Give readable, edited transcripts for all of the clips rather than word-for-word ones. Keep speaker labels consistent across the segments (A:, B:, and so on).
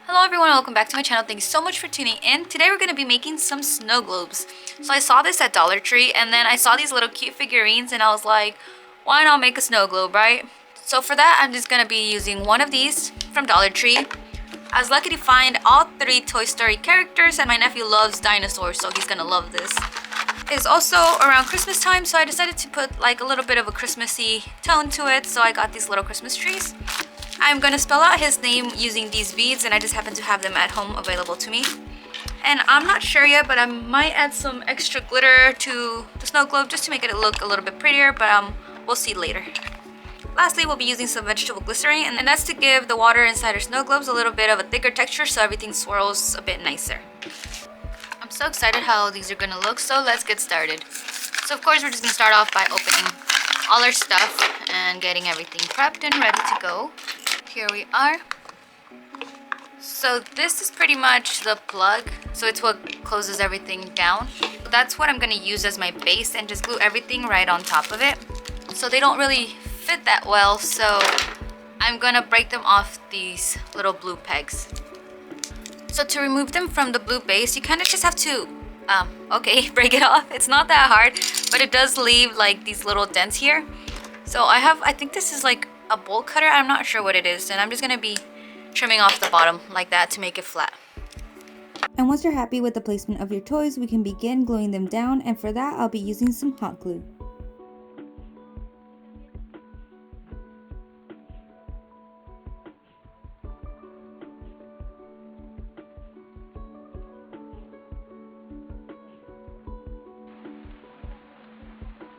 A: Hello everyone, welcome back to my channel. Thank you so much for tuning in. Today we're going to be making some snow globes. So I saw this at Dollar Tree and then I saw these little cute figurines and I was like, why not make a snow globe, right? So for that I'm just going to be using one of these from Dollar Tree. I was lucky to find all 3 Toy Story characters and my nephew loves dinosaurs, so he's going to love this. It's also around Christmas time, so I decided to put like a little bit of a Christmassy tone to it, so I got these little Christmas trees. I'm gonna spell out his name using these beads and I just happen to have them at home available to me. And I'm not sure yet, but I might add some extra glitter to the snow globe just to make it look a little bit prettier, but we'll see later. Lastly, we'll be using some vegetable glycerin, and that's to give the water inside our snow globes a little bit of a thicker texture so everything swirls a bit nicer. I'm so excited how these are gonna look, so let's get started. So of course we're just gonna start off by opening all our stuff and getting everything prepped and ready to go. Here we are. So this is pretty much the plug, so it's what closes everything down. That's what I'm gonna use as my base and just glue everything right on top of it. So they don't really fit that well, so I'm gonna break them off these little blue pegs. So to remove them from the blue base, you kind of just have to break it off. It's not that hard, but it does leave like these little dents here. So I think this is like a bolt cutter, I'm not sure what it is, and I'm just gonna be trimming off the bottom like that to make it flat.
B: And once you're happy with the placement of your toys, we can begin gluing them down, and for that I'll be using some hot glue.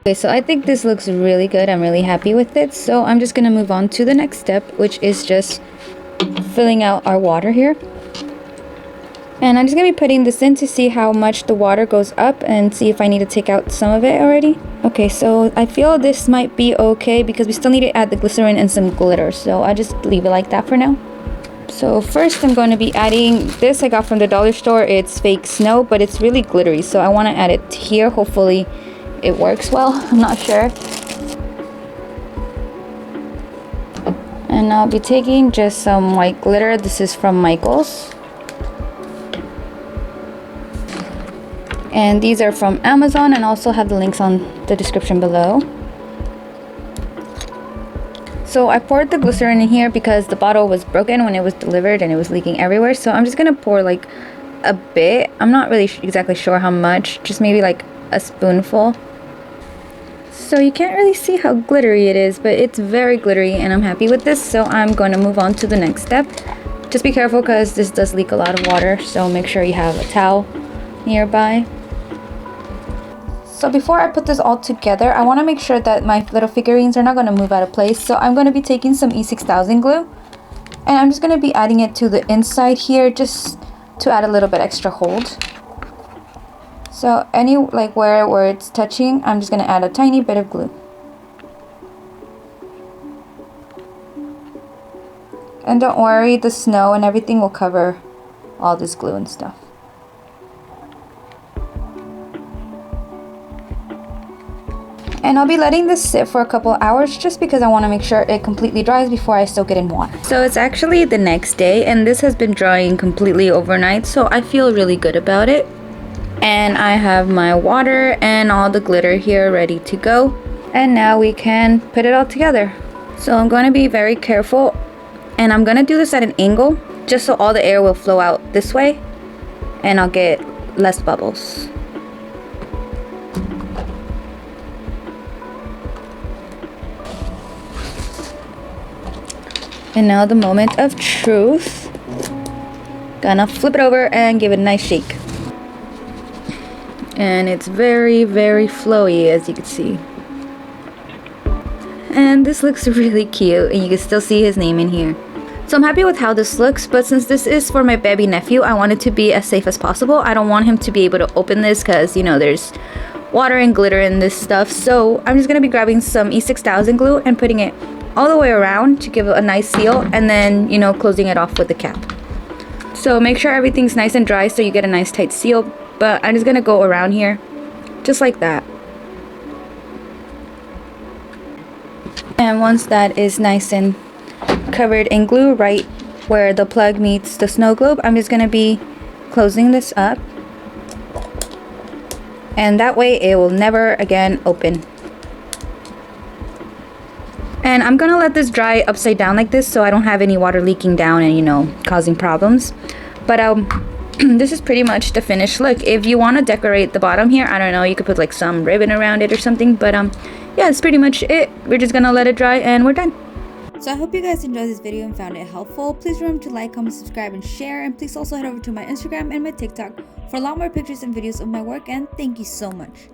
B: Okay, so I think this looks really good. I'm really happy with it. So I'm just gonna move on to the next step, which is just filling out our water here. And I'm just gonna be putting this in to see how much the water goes up and see if I need to take out some of it already. Okay, so I feel this might be okay because we still need to add the glycerin and some glitter. So I'll just leave it like that for now. So first I'm going to be adding this I got from the dollar store. It's fake snow, but it's really glittery. So I want to add it here. Hopefully it works well. I'm not sure. And I'll be taking just some white glitter. This is from Michael's. And these are from Amazon, and also have the links on the description below. So I poured the glycerin in here because the bottle was broken when it was delivered and it was leaking everywhere. So I'm just gonna pour like a bit. I'm not really exactly sure how much, just maybe like a spoonful. So you can't really see how glittery it is, but it's very glittery and I'm happy with this. So I'm going to move on to the next step. Just be careful because this does leak a lot of water, so make sure you have a towel nearby. So before I put this all together, I want to make sure that my little figurines are not going to move out of place. So I'm going to be taking some E6000 glue and I'm just going to be adding it to the inside here just to add a little bit extra hold. So where it's touching, I'm just going to add a tiny bit of glue. And don't worry, the snow and everything will cover all this glue and stuff. And I'll be letting this sit for a couple hours just because I want to make sure it completely dries before I soak it in water. So it's actually the next day and this has been drying completely overnight, so I feel really good about it. And I have my water and all the glitter here ready to go. And now we can put it all together. So I'm going to be very careful and I'm going to do this at an angle just so all the air will flow out this way and I'll get less bubbles. And now the moment of truth. Gonna flip it over and give it a nice shake. And it's very, very flowy, as you can see. And this looks really cute, and you can still see his name in here. So I'm happy with how this looks, but since this is for my baby nephew, I want it to be as safe as possible. I don't want him to be able to open this because, you know, there's water and glitter in this stuff. So I'm just gonna be grabbing some E6000 glue and putting it all the way around to give it a nice seal, and then, you know, closing it off with the cap. So make sure everything's nice and dry so you get a nice tight seal, but I'm just gonna go around here just like that. And once that is nice and covered in glue right where the plug meets the snow globe, I'm just gonna be closing this up, and that way it will never again open. And I'm gonna let this dry upside down like this so I don't have any water leaking down and, you know, causing problems. But this is pretty much the finished look. If you want to decorate the bottom here, I don't know, you could put like some ribbon around it or something, but yeah, that's pretty much it. We're just gonna let it dry and we're done. So I hope you guys enjoyed this video and found it helpful. Please remember to like, comment, subscribe, and share, and please also head over to my Instagram and my TikTok for a lot more pictures and videos of my work, and thank you so much.